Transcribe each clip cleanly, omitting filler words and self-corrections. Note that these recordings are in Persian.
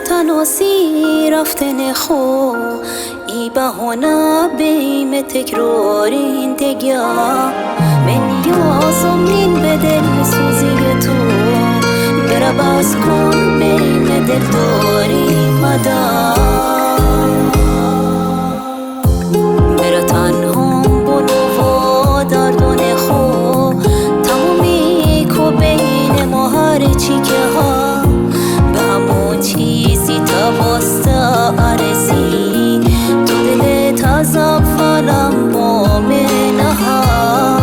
تناسی رفتن خو ای بهونه بیم تکراری این دگه من نیازم نین به دل سوزی تو برا بس کن بیم دل داری مدام برا تنها بنو دردون خو تمومی کو بین ما هر چی که ها به همون چیزی تباسته عرضی تو دلت عذاب فلم با منه ها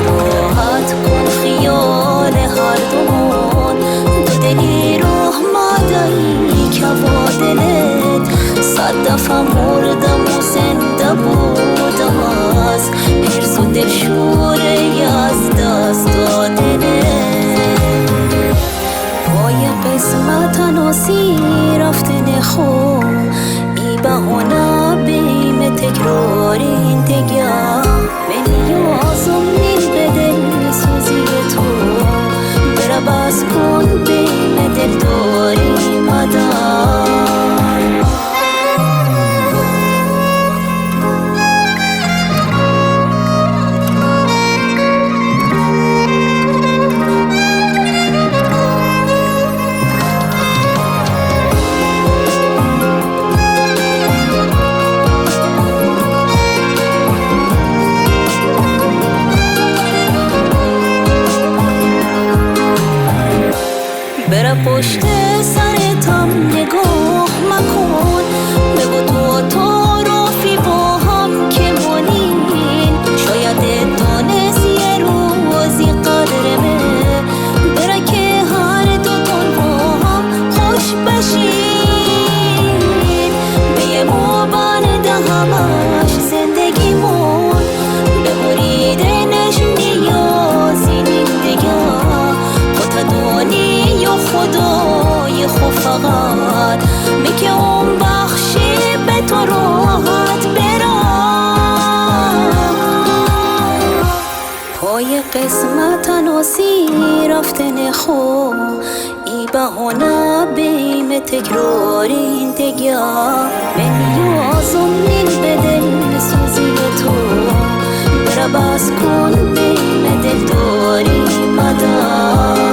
راحت کن خیال هر دومون دو دلی روح مادایی که با دلت صد دفعه مردم و زنده بودم از حرص و دلشوره از دست دادنت پای قسمت تناسی رفتن خو ای بهونه بیم تکراری این دگه من نیازم نین به دل سوزی تو برا بس کن بیم دل داری مدام برا پشت سرتم نگاه مکن بگو تو تعارفی با هم که مونین شاید دانست یه روزی قدرمه برا که هر دوتون با هم خوش بشین به یه موبان ده همش زندگیمون به بریدنش نیازی نین دیگه خودتدونی یا خدای خو فقط میگه اون بخشی به تو راحت برم پای قسمت تناسی رفتن خو ای بهونه بیم تکراری این دگه من نیازم نین به دل سوزی تو برا بس کن بیم دل داری مدام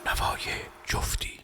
نوای جفتی.